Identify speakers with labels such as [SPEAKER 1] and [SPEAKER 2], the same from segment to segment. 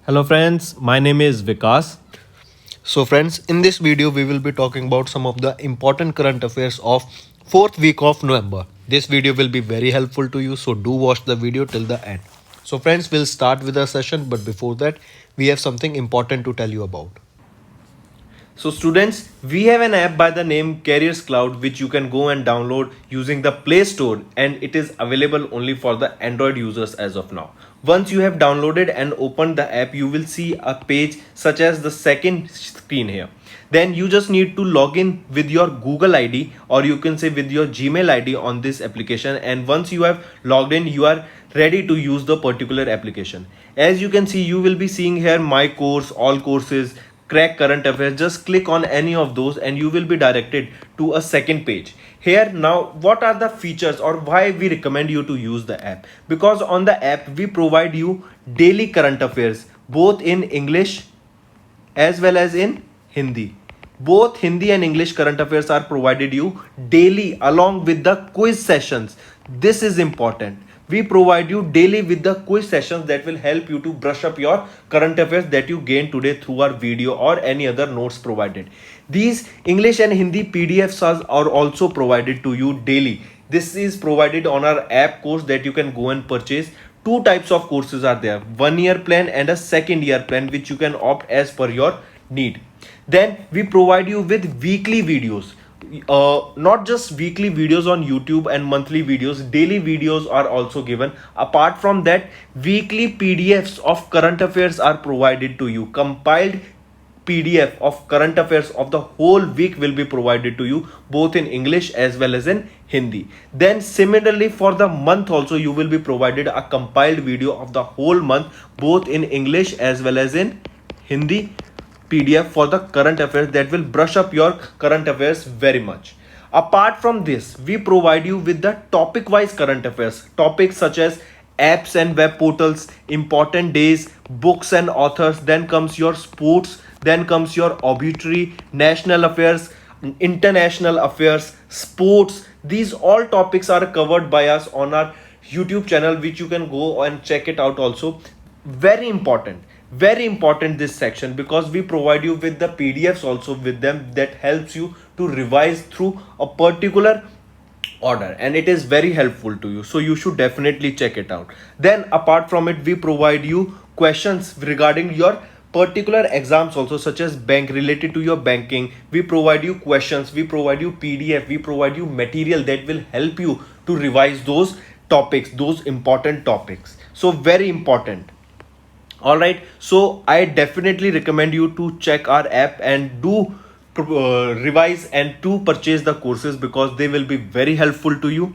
[SPEAKER 1] Hello friends, my name is Vikas.
[SPEAKER 2] So friends, in this video we will be talking about some of the important current affairs of 4th week of November. This video will be very helpful to you, so do watch the video till the end. So friends, we'll start with our session, but before that we have something important to tell you about.
[SPEAKER 1] So students, we have an app by the name Careers Cloud which you can go and download using the Play Store, and it is available only for the Android users as of now. Once you have downloaded and opened the app, you will see a page such as the second screen here. Then you just need to log in with your Google ID, or you can say with your Gmail ID on this application, and once you have logged in, you are ready to use the particular application. As you can see, you will be seeing here my course, all courses, crack current affairs. Just click on any of those and you will be directed to a second page. Here now, what are the features or why we recommend you to use the app? Because on the app we provide you daily current affairs both in English as well as in Hindi. Both Hindi and English current affairs are provided you daily along with the quiz sessions. This is important. We provide you daily with the quiz sessions that will help you to brush up your current affairs that you gain today through our video or any other notes provided. These English and Hindi PDFs are also provided to you daily. This is provided on our app course that you can go and purchase. Two types of courses are there, 1 year plan and a second year plan, which you can opt as per your need. Then we provide you with weekly videos, not just weekly videos on YouTube and monthly videos, daily videos are also given. Apart from that, weekly PDFs of current affairs are provided to you. Compiled PDF of current affairs of the whole week will be provided to you both in English as well as in Hindi. Then similarly for the month also you will be provided a compiled video of the whole month both in English as well as in Hindi PDF for the current affairs that will brush up your current affairs very much. Apart from this, we provide you with the topic wise current affairs, topics such as apps and web portals, important days, books and authors, then comes your sports, then comes your obituary, national affairs, international affairs, sports. These all topics are covered by us on our YouTube channel, which you can go and check it out also. Very important, very important this section, because we provide you with the PDFs also with them that helps you to revise through a particular order, and it is very helpful to you, so you should definitely check it out. Then apart from it, we provide you questions regarding your particular exams also, such as bank, related to your banking. We provide you questions, we provide you PDF, we provide you material that will help you to revise those topics, those important topics. So very important. All right, so I definitely recommend you to check our app and do revise and to purchase the courses, because they will be very helpful to you.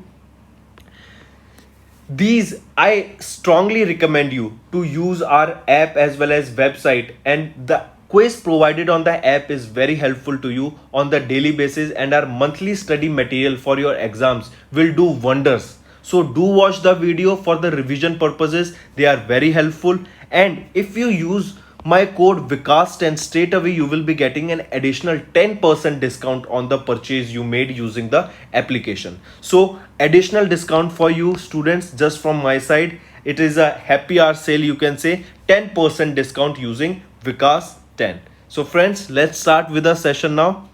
[SPEAKER 1] These I strongly recommend you to use our app as well as website, and the quiz provided on the app is very helpful to you on the daily basis, and our monthly study material for your exams will do wonders. So do watch the video for the revision purposes, they are very helpful. And if you use my code Vikas10, straight away you will be getting an additional 10% discount on the purchase you made using the application. So additional discount for you students just from my side. It is a happy hour sale, you can say, 10% discount using Vikas10. So friends, let's start with the session now.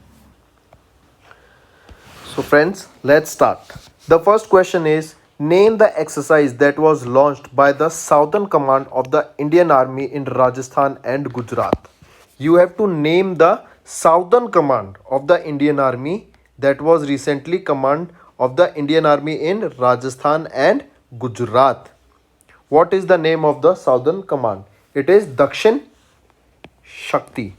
[SPEAKER 2] So friends, let's start. The first question is, name the exercise that was launched by the Southern Command of the Indian Army in Rajasthan and Gujarat. You have to name the Southern Command of the Indian Army that was recently command of the Indian Army in Rajasthan and Gujarat. What is the name of the Southern Command? It is Dakshin Shakti.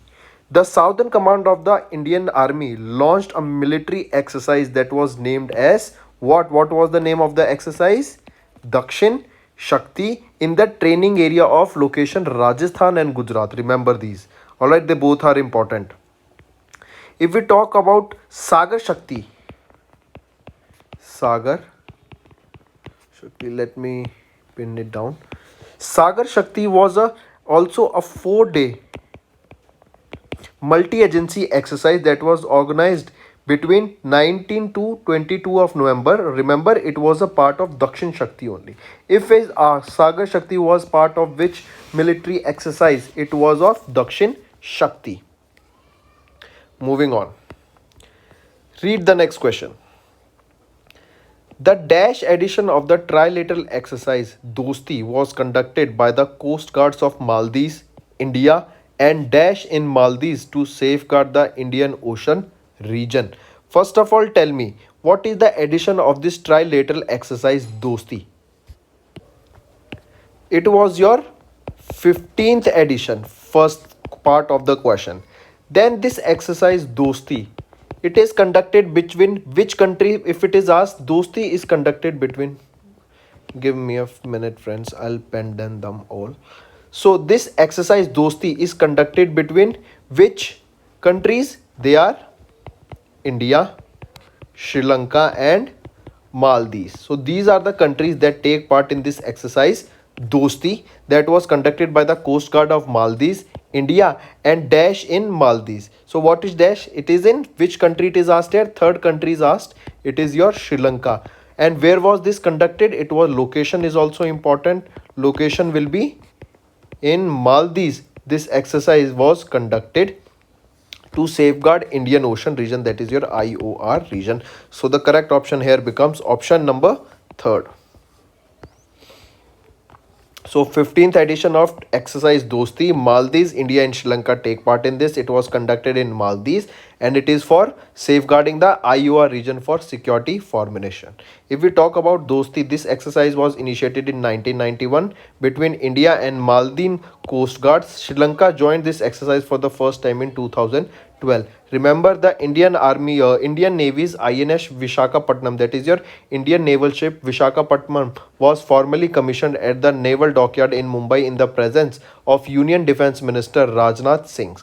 [SPEAKER 2] The Southern Command of the Indian Army launched a military exercise that was named as what? What was the name of the exercise? Dakshin Shakti, in the training area of location Rajasthan and Gujarat. Remember these. Alright, they both are important. If we talk about Sagar Shakti, Sagar Shakti, let me pin it down. Sagar Shakti was also a 4-day multi-agency exercise that was organized between 19 to 22 of November. Remember, it was a part of Dakshin Shakti only. If is Sagar Shakti was part of which military exercise? It was of Dakshin Shakti. Moving on. Read the next question. The dash edition of the trilateral exercise Dosti was conducted by the Coast Guards of Maldives, India, and dash in Maldives to safeguard the Indian Ocean region. First of all, tell me, what is the edition of this trilateral exercise Dosti? It was your 15th edition, first part of the question. Then this exercise Dosti, it is conducted between which country? If it is asked, Dosti is conducted between. Give me a minute, friends. I'll pen down them all. So this exercise Dosti is conducted between which countries? They are India, Sri Lanka, and Maldives. So these are the countries that take part in this exercise Dosti that was conducted by the Coast Guard of Maldives, India, and dash in Maldives. So what is dash? It is in which country it is asked here? Third country is asked. It is your Sri Lanka. And where was this conducted? It was, location is also important. Location will be in Maldives. This exercise was conducted to safeguard Indian Ocean region, that is your IOR region. So the correct option here becomes option number 3rd. So 15th edition of exercise Dosti, Maldives, India and Sri Lanka take part in this. It was conducted in Maldives and it is for safeguarding the IOR region for security formation. If we talk about Dosti, this exercise was initiated in 1991 between India and Maldives Coast Guards. Sri Lanka joined this exercise for the first time in 2012. Remember, the Indian Navy's INS Vishakhapatnam, that is your Indian naval ship Vishakhapatnam, was formally commissioned at the naval dockyard in Mumbai in the presence of Union Defence Minister Rajnath Singh.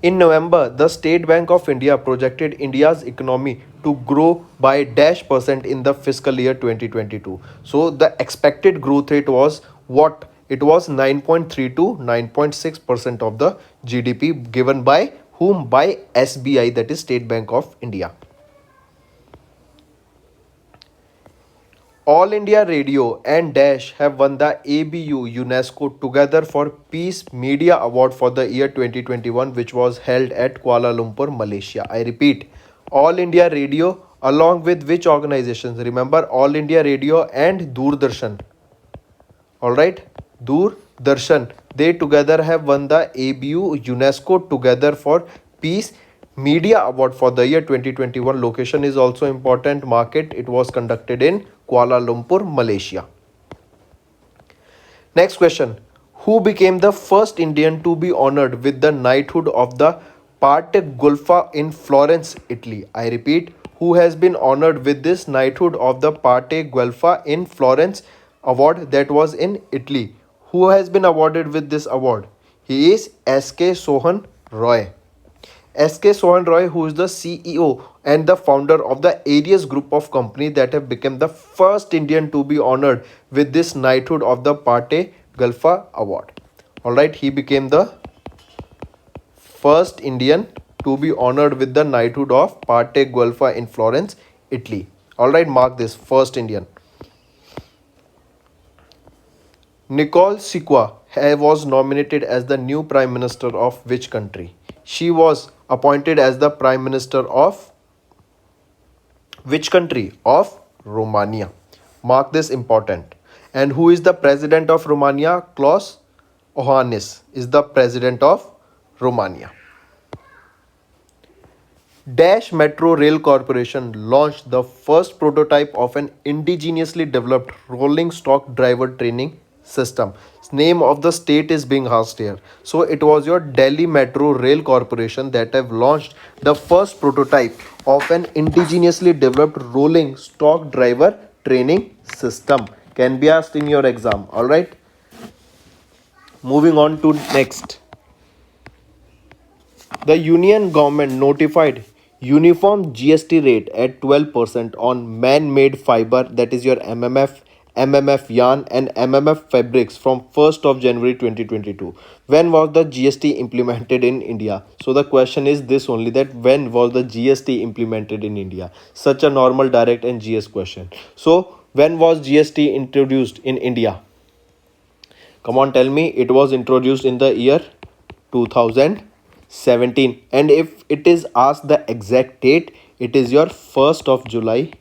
[SPEAKER 2] In November, the State Bank of India projected India's economy to grow by dash percent in the fiscal year 2022. So the expected growth rate was what? It was 9.3 to 9.6% of the GDP, given by whom? By SBI, that is State Bank of India. All India Radio and Dash have won the ABU UNESCO Together for Peace Media Award for the year 2021, which was held at Kuala Lumpur, Malaysia. I repeat, All India Radio along with which organizations? Remember, All India Radio and Doordarshan. Alright, Doordarshan. They together have won the ABU UNESCO Together for Peace Media Award for the year 2021. Location is also important. Market. It was conducted in Kuala Lumpur, Malaysia. Next question. Who became the first Indian to be honored with the knighthood of the Parte Guelfa in Florence, Italy? I repeat, who has been honored with this knighthood of the Parte Guelfa in Florence award that was in Italy? Who has been awarded with this award? He is S.K. Sohan Roy. S.K. Sohan Roy, who is the CEO and the founder of the Aries group of company that have become the first Indian to be honored with this knighthood of the Parte Guelfa award. Alright, he became the first Indian to be honored with the knighthood of Parte Guelfa in Florence, Italy. Alright, mark this, first Indian. Nicole Sikwa was nominated as the new Prime Minister of which country? She was appointed as the Prime Minister of which country? Of Romania. Mark this, important. And who is the President of Romania? Klaus Iohannis is the President of Romania. Dash Metro Rail Corporation launched the first prototype of an indigenously developed rolling stock driver training system. Name of the state is being asked here. So it was your Delhi Metro Rail Corporation that have launched the first prototype of an indigenously developed rolling stock driver training system. Can be asked in your exam. Alright. Moving on to next. The union government notified uniform GST rate at 12% on man-made fiber, that is your MMF, MMF yarn and MMF fabrics from 1st of January 2022. When was the GST implemented in India? So the question is this only, that when was the GST implemented in India? Such a normal direct and GS question. So when was GST introduced in India? Come on, tell me. It was introduced in the year 2017. And if it is asked the exact date, it is your 1st of July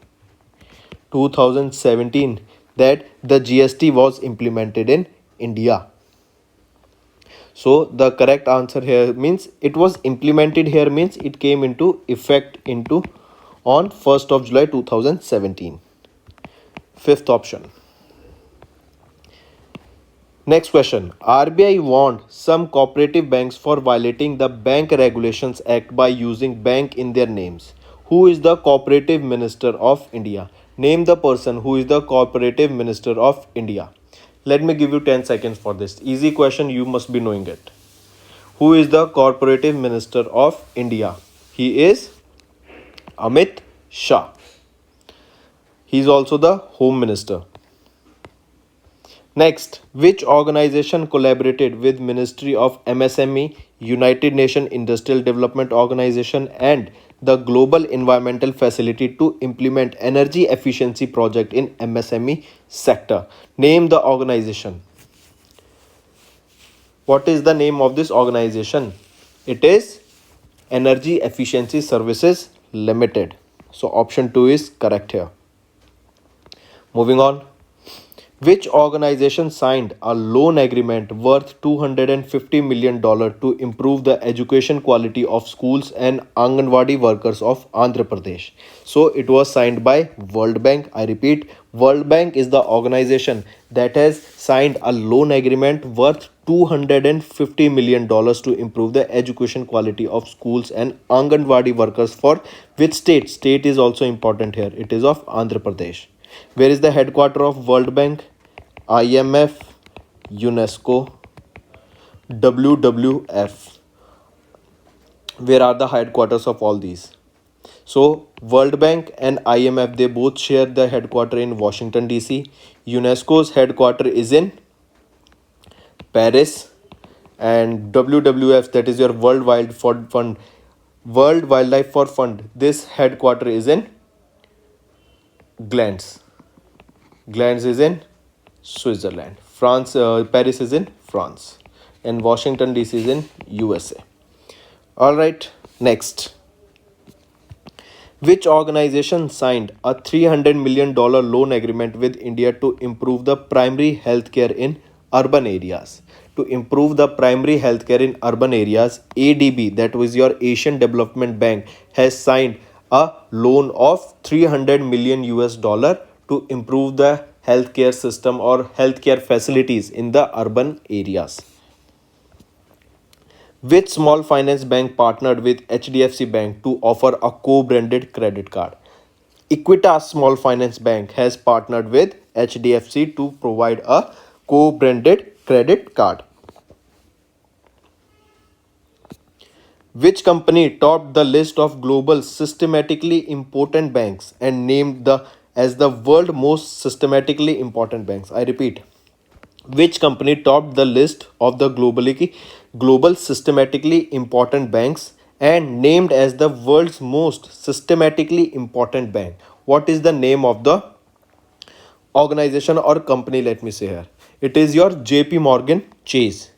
[SPEAKER 2] 2017 that the GST was implemented in India. So the correct answer here means it was implemented here means it came into effect into on 1st of July 2017. Fifth option. Next question. RBI warned some cooperative banks for violating the Bank Regulations Act by using bank in their names. Who is the Cooperative Minister of India? Name the person who is the Cooperative Minister of India. Let me give you 10 seconds for this. Easy question, you must be knowing it. Who is the Cooperative Minister of India? He is Amit Shah. He is also the Home Minister. Next, which organization collaborated with Ministry of MSME, United Nations Industrial Development Organization and the Global Environmental Facility to implement energy efficiency project in MSME sector? Name the organization. What is the name of this organization? It is Energy Efficiency Services Limited. So option 2 is correct here. Moving on. Which organization signed a loan agreement worth $250 million to improve the education quality of schools and Anganwadi workers of Andhra Pradesh? So it was signed by World Bank. I repeat, World Bank is the organization that has signed a loan agreement worth $250 million to improve the education quality of schools and Anganwadi workers for which state? State is also important here. It is of Andhra Pradesh. Where is the headquarter of World Bank? IMF, UNESCO, WWF. Where are the headquarters of all these? So World Bank and IMF, they both share the headquarter in Washington DC. UNESCO's headquarter is in Paris, and WWF, that is your World Wildlife Fund, World Wildlife Fund, this headquarter is in Glands. Glands is in Switzerland. France, Paris is in France, and Washington DC is in USA. All right, next. Which organization signed a $300 million loan agreement with India to improve the primary healthcare in urban areas? To improve the primary healthcare in urban areas, ADB, that was your Asian Development Bank, has signed a loan of 300 million US dollar to improve the healthcare system or healthcare facilities in the urban areas. Which small finance bank partnered with HDFC Bank to offer a co-branded credit card? Equitas Small Finance Bank has partnered with HDFC to provide a co-branded credit card. Which company topped the list of global systematically important banks and named as the world most systematically important banks? I repeat, which company topped the list of the global systematically important banks and named as the world's most systematically important bank? What is the name of the organization or company? Let me say here, it is your JP Morgan Chase.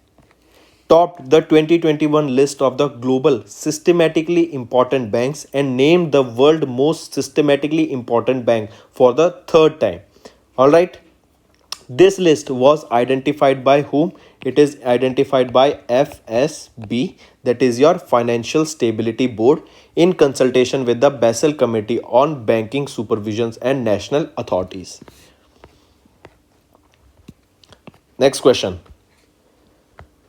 [SPEAKER 2] Topped the 2021 list of the global systematically important banks and named the world most systematically important bank for the third time. All right. This list was identified by whom? It is identified by FSB, that is your Financial Stability Board, in consultation with the Basel Committee on Banking Supervisions and National Authorities. Next question.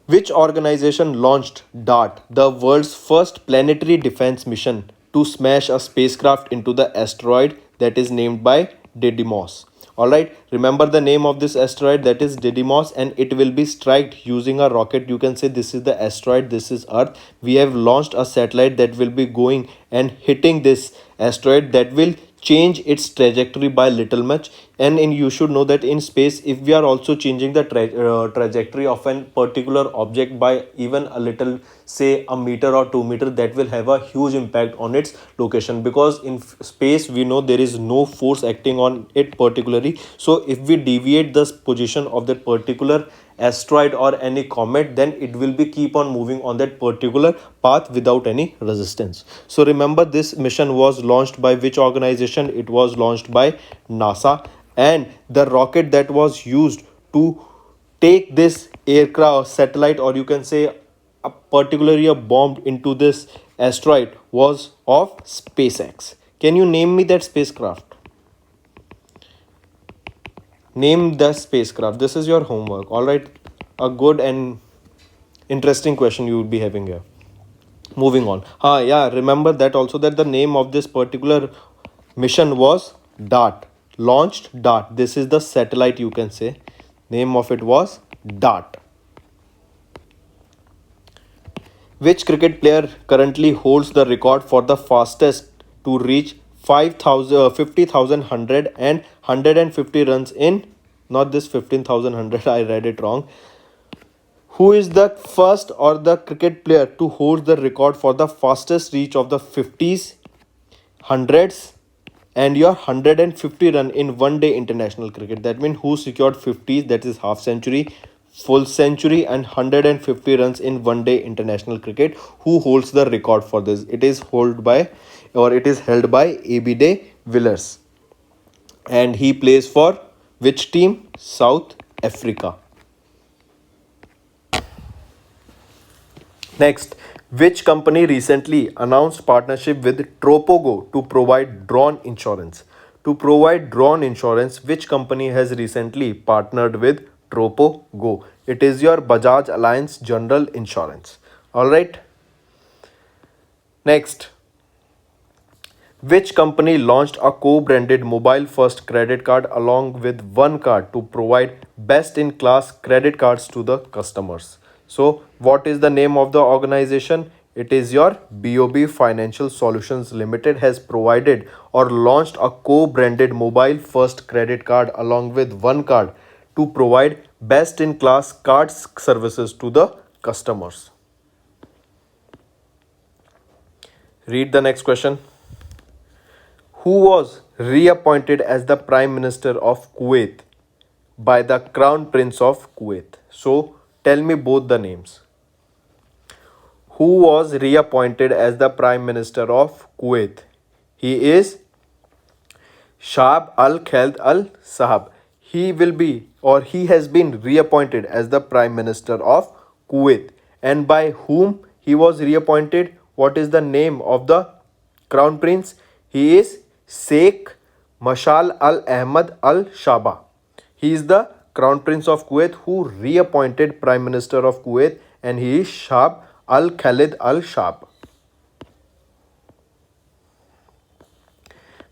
[SPEAKER 2] Which organization launched DART, the world's first planetary defense mission, to smash a spacecraft into the asteroid that is named by Didymos? Alright, remember the name of this asteroid, that is Didymos, and it will be struck using a rocket. You can say this is the asteroid, this is Earth. We have launched a satellite that will be going and hitting this asteroid that will
[SPEAKER 1] change its trajectory by little much. And you should know that in space, if we are also changing the trajectory of a particular object by even a little, say a meter or 2 meter, that will have a huge impact on its location, because in space we know there is no force acting on it particularly. So if we deviate the position of that particular asteroid or any comet, then it will be keep on moving on that particular path without any resistance. So remember, this mission was launched by which organization? It was launched by NASA, and the rocket that was used to take this aircraft satellite, or you can say a particularly a bomb into this asteroid, was of SpaceX. Can you name me that spacecraft? Name the spacecraft. This is your homework. All right. A good and interesting question you would be having here. Moving on. Yeah, remember that also, that the name of this particular mission was DART. Launched DART. This is the satellite, you can say. Name of it was DART. Which cricket player currently holds the record for the fastest to reach 50,100 and 150 runs in, not this 15,100, I read it wrong. Who is the first or the cricket player to hold the record for the fastest reach of the 50s, 100s and your 150 run in one day international cricket? That means who secured 50s, that is half century, full century and 150 runs in one day international cricket? Who holds the record for this? It is held by AB de Villiers, and he plays for which team? South Africa. Next, which company recently announced partnership with Tropogo to provide drone insurance? To provide drone insurance, which company has recently partnered with Tropogo? It is your Bajaj Alliance General Insurance. All right. Next, which company launched a co-branded mobile first credit card along with one card to provide best in class credit cards to the customers? So what is the name of the organization? It is your BOB Financial Solutions Limited has provided or launched a co-branded mobile first credit card along with one card to provide best in class cards services to the customers. Read the next question. Who was reappointed as the Prime Minister of Kuwait by the Crown Prince of Kuwait? So tell me both the names. Who was reappointed as the Prime Minister of Kuwait? He is Shahab Al Khaled Al Sahab. He will be, or he has been reappointed as the Prime Minister of Kuwait. And by whom he was reappointed? What is the name of the Crown Prince? He is Sheikh Mashal Al Ahmad Al Shaba. He is the Crown Prince of Kuwait who reappointed Prime Minister of Kuwait, and he is Shahab Al Khalid Al Shab,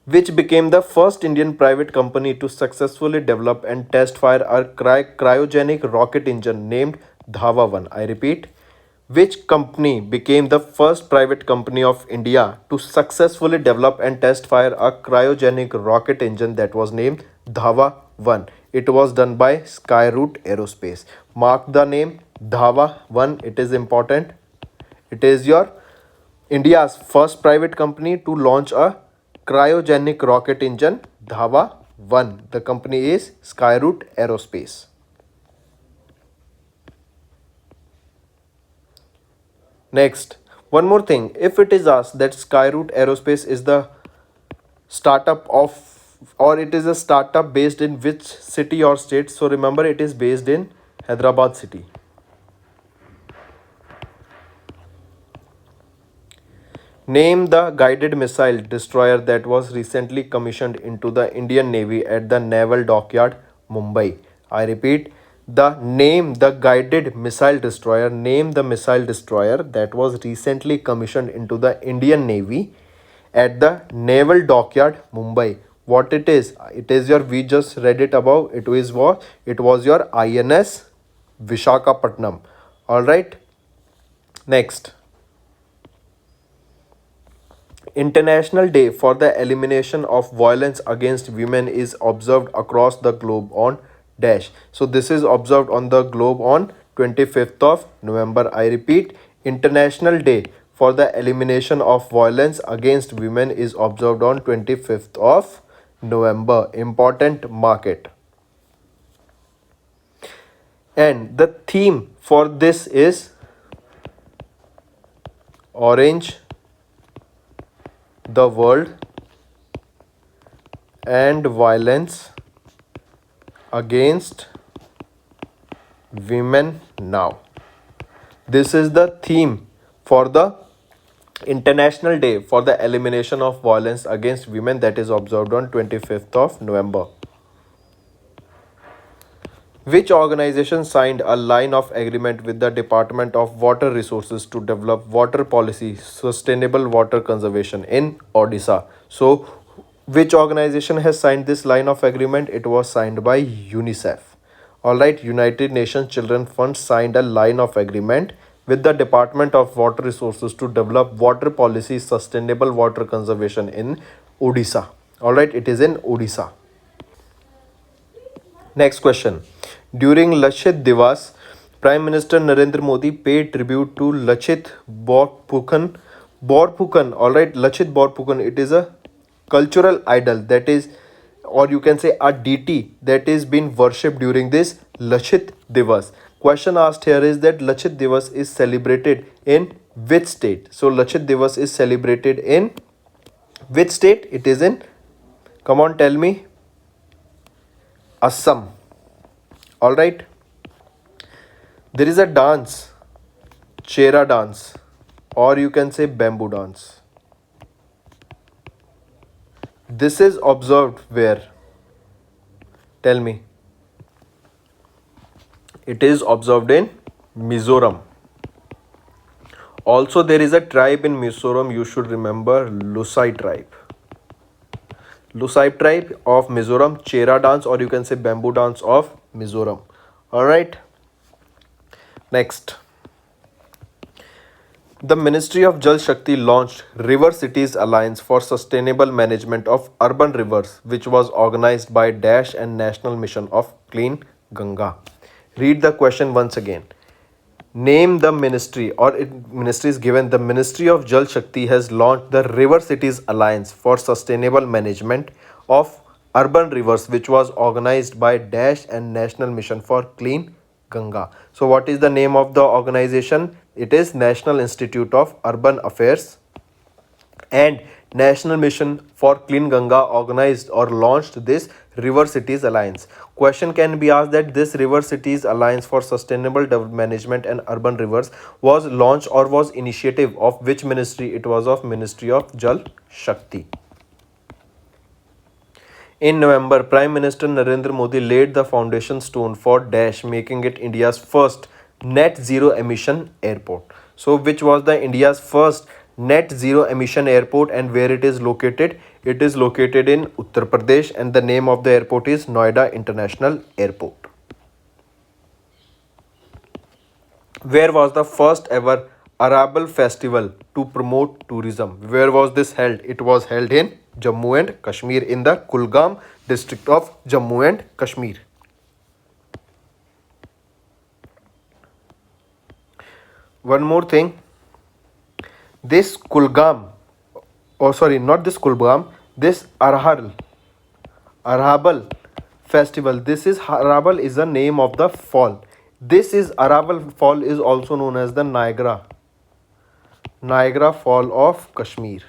[SPEAKER 1] which became the first Indian private company to successfully develop and test fire a cryogenic rocket engine named Dhava 1. I repeat, which company became the first private company of India to successfully develop and test fire a cryogenic rocket engine that was named Dhava 1? It was done by Skyroot Aerospace. Mark the name Dhava 1. It is important. It is your India's first private company to launch a cryogenic rocket engine, Dhava 1. The company is Skyroot Aerospace. Next, one more thing. If it is asked that Skyroot Aerospace is the startup of, or it is a startup based in which city or state, so remember it is based in Hyderabad city. Name the guided missile destroyer that was recently commissioned into the Indian Navy at the Naval Dockyard, Mumbai. I repeat, the guided missile destroyer, name the missile destroyer that was recently commissioned into the Indian Navy at the Naval Dockyard, Mumbai. What it is? It is your, we just read it above. It was your INS Vishakhapatnam. All right. Next.
[SPEAKER 2] International Day for the Elimination of Violence Against Women is observed across the globe on dash. So this is observed on the globe on 25th of November. I repeat, International Day for the Elimination of Violence Against Women is observed on 25th of November. Important market. And the theme for this is Orange the World and Violence Against Women Now. This is the theme for the International Day for the Elimination of Violence Against Women that is observed on 25th of November. Which organization signed a line of agreement with the Department of Water Resources to develop water policy, sustainable water conservation in Odisha? So, which organization has signed this line of agreement? It was signed by UNICEF. Alright, United Nations Children Fund signed a line of agreement with the Department of Water Resources to develop water policy, sustainable water conservation in Odisha. Alright, it is in Odisha. Next question. During Lachit Divas, Prime Minister Narendra Modi paid tribute to Lachit Borphukan. Alright, Lachit Borphukan, it is a cultural idol that is, or you can say a deity that is being worshipped during this Lachit Divas. Question asked here is that Lachit Divas is celebrated in which state? So Lachit Divas is celebrated in which state? It is in, come on, tell me, Assam. Alright. There is a dance, Chera dance, or you can say bamboo dance. This is observed where? Tell me. It is observed in Mizoram. Also, there is a tribe in Mizoram, you should remember, Lusai tribe. Lusai tribe of Mizoram, Chera dance, or you can say bamboo dance of Mizoram. Alright. Next. The Ministry of Jal Shakti launched River Cities Alliance for Sustainable Management of Urban Rivers, which was organized by Dash and National Mission of Clean Ganga. Read the question once again. Name the ministry, or ministry is given. The Ministry of Jal Shakti has launched the River Cities Alliance for Sustainable Management of Urban Rivers, which was organized by Dash and National Mission for Clean Ganga. So what is the name of the organization? It is National Institute of Urban Affairs and National Mission for Clean Ganga organized or launched this River Cities Alliance. Question can be asked that this River Cities Alliance for Sustainable Management and Urban Rivers was launched or was initiative of which ministry? It was of Ministry of Jal Shakti. In November, Prime Minister Narendra Modi laid the foundation stone for Dash, making it India's first net zero emission airport. So which was the India's first net zero emission airport and where it is located? It is located in Uttar Pradesh and the name of the airport is Noida International Airport. Where was the first ever Arable Festival to promote tourism? Where was this held? It was held in Jammu and Kashmir, in the Kulgam district of Jammu and Kashmir. One more thing. This Kulgam, oh sorry, not this Kulgam, this Arhabal festival. This is Arhabal is the name of the fall. This is Arhabal fall is also known as the Niagara Fall of Kashmir.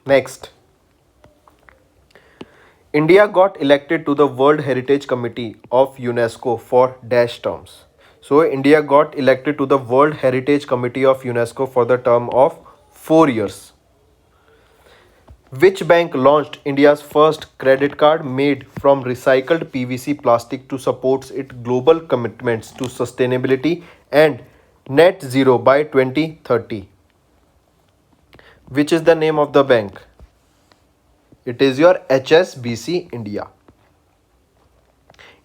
[SPEAKER 2] Next. India got elected to the World Heritage Committee of UNESCO for dash terms. So India got elected to the World Heritage Committee of UNESCO for the term of 4 years. Which bank launched India's first credit card made from recycled PVC plastic to support its global commitments to sustainability and net zero by 2030? Which is the name of the bank? It is your HSBC India.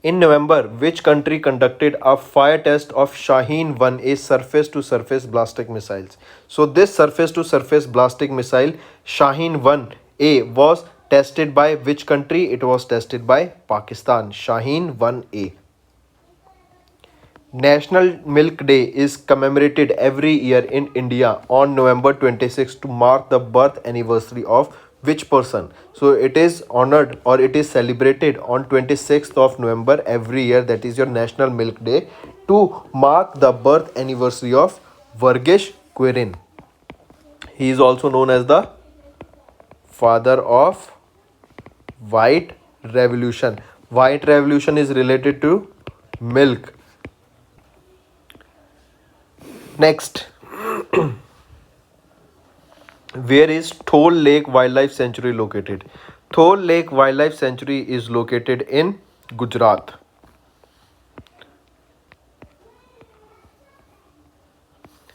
[SPEAKER 2] In November, which country conducted a fire test of Shaheen 1A surface to surface ballistic missiles? So, this surface to surface ballistic missile Shaheen 1A was tested by which country? It was tested by Pakistan. Shaheen 1A. National Milk Day is commemorated every year in India on November 26 to mark the birth anniversary of which person? So it is honored or it is celebrated on 26th of November every year. That is your National Milk Day to mark the birth anniversary of Varghese Quirin. He is also known as the father of White Revolution. White Revolution is related to milk. Next, where is Thol Lake Wildlife Sanctuary located? Thol Lake Wildlife Sanctuary is located in Gujarat.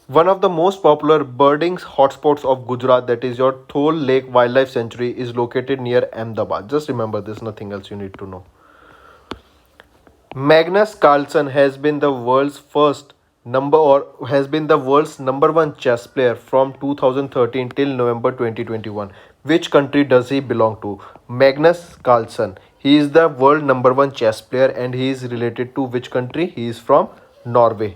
[SPEAKER 2] One of the most popular birding hotspots of Gujarat, that is your Thol Lake Wildlife Sanctuary, is located near Ahmedabad. Just remember this, nothing else you need to know. Magnus Carlsen has been the world's number one chess player from 2013 till November 2021. Which country does he belong to? Magnus Carlsen. He is the world number one chess player and he is related to which country? He is from Norway.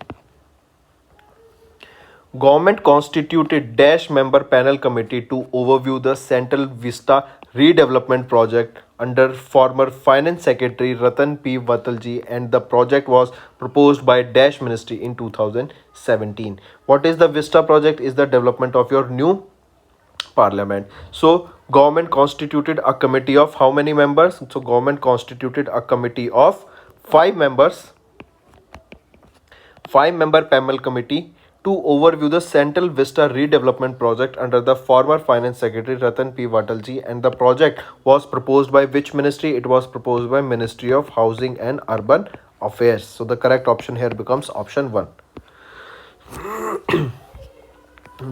[SPEAKER 2] Government constituted dash member panel committee to overview the Central Vista redevelopment project under former Finance Secretary Ratan P. Vatalji, and the project was proposed by Dash Ministry in 2017. What is the Vista project? Is the development of your new parliament. So government constituted a committee of how many members? So government constituted a committee of 5 members, 5-member panel committee to overview the Central Vista redevelopment project under the former Finance Secretary Ratan P. Vatalji, and the project was proposed by which ministry? It was proposed by Ministry of Housing and Urban Affairs. So the correct option here becomes option 1.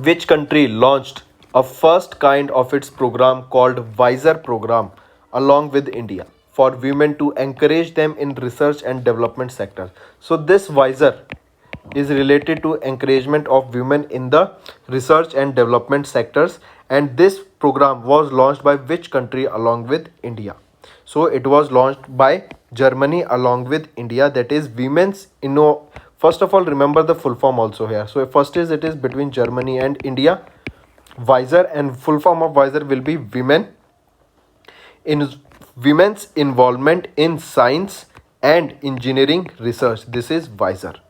[SPEAKER 2] Which country launched a first kind of its program called Visor program along with India for women to encourage them in research and development sector? So this Visor is related to encouragement of women in the research and development sectors, and this program was launched by which country along with India? So it was launched by Germany along with India. That is women's first of all, remember the full form also here. So first is it is between Germany and India. Visor, and full form of Visor will be women's involvement in science and engineering research. This is Visor.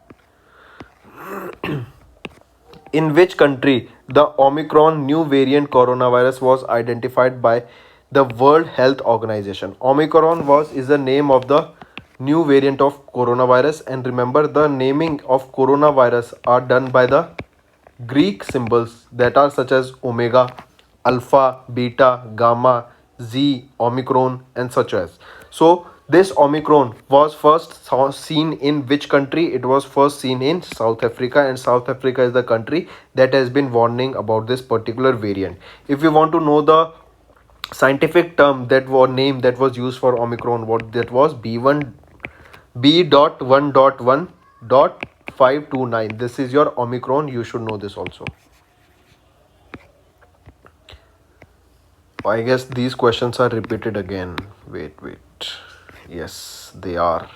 [SPEAKER 2] In which country the Omicron new variant coronavirus was identified by the World Health Organization? Omicron is the name of the new variant of coronavirus, and remember the naming of coronavirus are done by the Greek symbols that are such as omega, alpha, beta, gamma, Z, Omicron, and such as. So this Omicron was first seen in which country? It was first seen in South Africa, and South Africa is the country that has been warning about this particular variant. If you want to know the scientific term that was name that was used for Omicron, what that was? B.1.1.529. This is your Omicron. You should know this also. I guess these questions are repeated again. Wait. Yes, they are.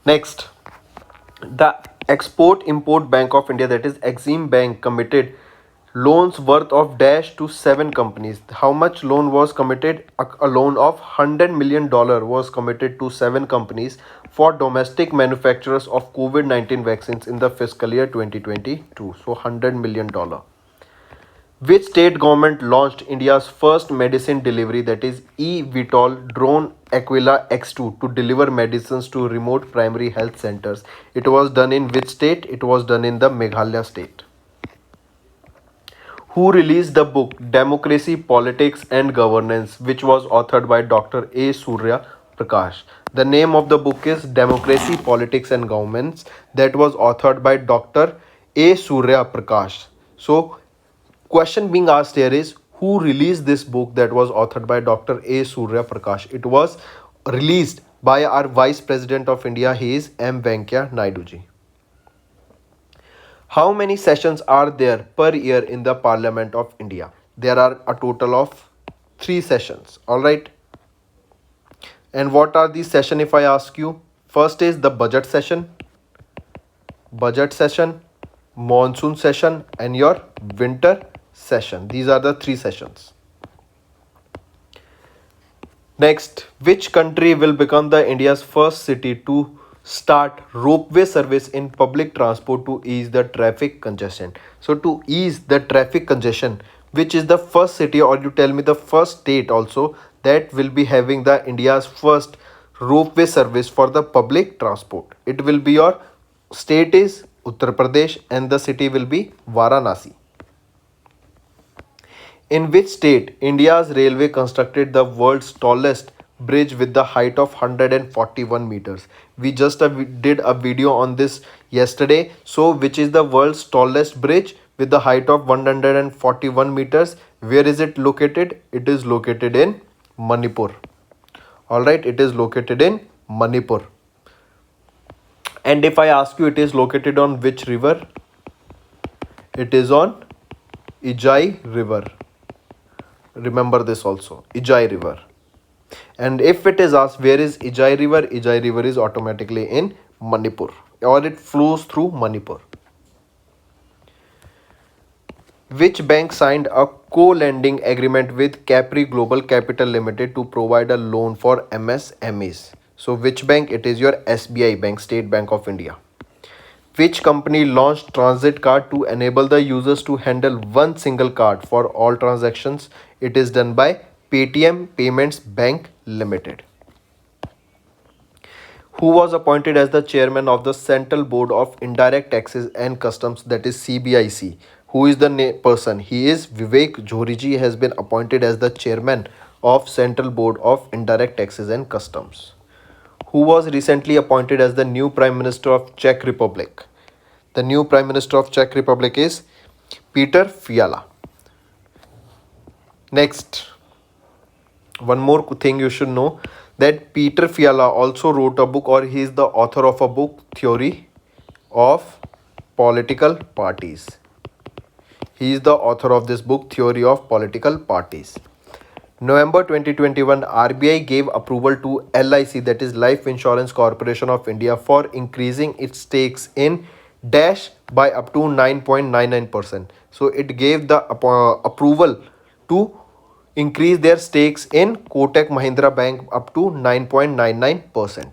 [SPEAKER 2] Next, the Export-Import Bank of India, that is Exim Bank, committed loans worth of dash to 7 companies. How much loan was committed? A loan of $100 million was committed to 7 companies for domestic manufacturers of COVID-19 vaccines in the fiscal year 2022. So $100 million. Which state government launched India's first medicine delivery, that is eVTOL drone Aquila X2, to deliver medicines to remote primary health centers? It was done in which state? It was done in the Meghalaya state. Who released the book Democracy, Politics and Governance, which was authored by Dr. A. Surya Prakash? The name of the book is Democracy, Politics and Governance, that was authored by Dr. A. Surya Prakash. So question being asked here is, who released this book that was authored by Dr. A. Surya Prakash. It was released by our Vice President of India, he is M. Venkaiah Naidu ji. How many sessions are there per year in the Parliament of India? There are a total of 3 sessions. Alright. And what are these sessions if I ask you? First is the budget session, monsoon session, and your winter session. These are the 3 sessions. Next, which country will become the India's first city to start ropeway service in public transport to ease the traffic congestion? So to ease the traffic congestion, which is the first city, or you tell me the first state also, that will be having the India's first ropeway service for the public transport? It will be, your state is Uttar Pradesh and the city will be Varanasi. In which state India's railway constructed the world's tallest bridge with the height of 141 meters? We just did a video on this yesterday. So which is the world's tallest bridge with the height of 141 meters? Where is it located? It is located in Manipur. Alright, it is located in Manipur. And if I ask you, it is located on which river? It is on Ijai River. Remember this also, Ijai River. And if it is asked where is Ijai River is automatically in Manipur, or it flows through Manipur. Which bank signed a co-lending agreement with Capri Global Capital Limited to provide a loan for MSMEs? So which bank? It is your SBI Bank, State Bank of India. Which company launched Transit Card to enable the users to handle one single card for all transactions? It is done by Paytm Payments Bank Limited. Who was appointed as the chairman of the Central Board of Indirect Taxes and Customs, that is CBIC? Who is the person? He is Vivek Johri has been appointed as the chairman of Central Board of Indirect Taxes and Customs. Who was recently appointed as the new Prime Minister of Czech Republic? The new Prime Minister of Czech Republic is Peter Fiala. Next, one more thing you should know, that Peter Fiala also wrote a book, or he is the author of a book, Theory of Political Parties. He is the author of this book, Theory of Political Parties. November 2021, RBI gave approval to LIC, that is Life Insurance Corporation of India, for increasing its stakes in Dash by up to 9.99%. So it gave the approval to increase their stakes in Kotak Mahindra Bank up to 9.99%.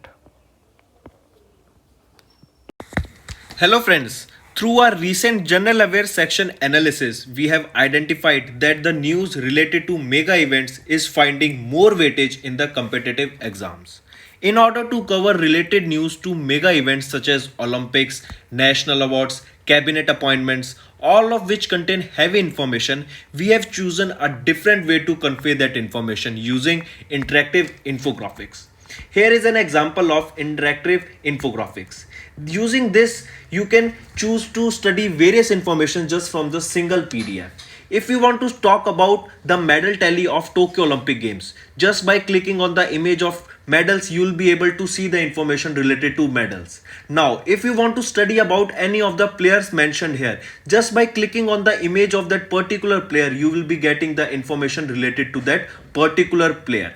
[SPEAKER 1] Hello friends, through our recent General Aware section analysis, we have identified that the news related to mega events is finding more weightage in the competitive exams. In order to cover related news to mega events such as Olympics, national awards, cabinet appointments, all of which contain heavy information, we have chosen a different way to convey that information using interactive infographics. Here is an example of interactive infographics. Using this, you can choose to study various information just from the single PDF. If you want to talk about the medal tally of Tokyo Olympic Games, just by clicking on the image of medals, you will be able to see the information related to medals. Now, if you want to study about any of the players mentioned here, just by clicking on the image of that particular player, you will be getting the information related to that particular player.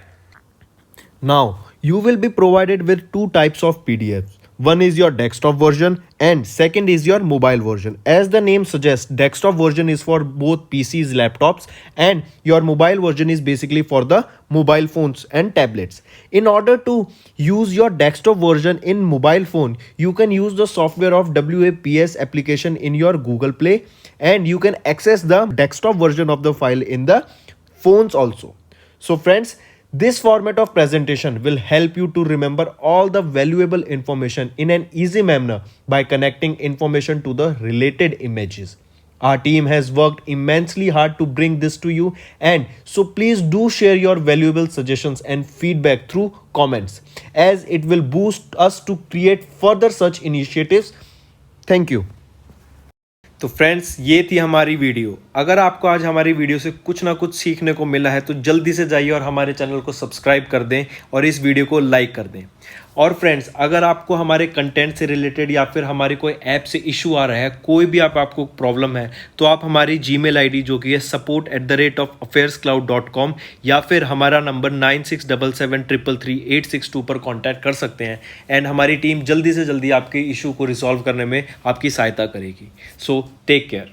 [SPEAKER 1] Now, you will be provided with two types of PDFs. One is your desktop version and second is your mobile version. As the name suggests, desktop version is for both PCs, laptops, and your mobile version is basically for the mobile phones and tablets. In order to use your desktop version in mobile phone, you can use the software of WAPS application in your Google Play, and you can access the desktop version of the file in the phones also. So friends, this format of presentation will help you to remember all the valuable information in an easy manner by connecting information to the related images. Our team has worked immensely hard to bring this to you, and so please do share your valuable suggestions and feedback through comments, as it will boost us to create further such initiatives. Thank you. तो friends ये थी हमारी video. अगर आपको आज हमारी video से कुछ ना कुछ सीखने को मिला है तो जल्दी से जाइए और हमारे चैनल को सब्सक्राइब कर दें और इस वीडियो को लाइक कर दें। और फ्रेंड्स अगर आपको हमारे कंटेंट से रिलेटेड या फिर हमारी कोई ऐप से इशू आ रहा है, कोई भी आपको प्रॉब्लम है, तो आप हमारी जीमेल आईडी जो कि है support@affairscloud.com या फिर हमारा नंबर 9677333862 पर कांटेक्ट कर सकते हैं एंड हमारी टीम जल्दी से जल्दी आपके इशू को रिजॉल्व करने में आपकी सहायता करेगी। So take care.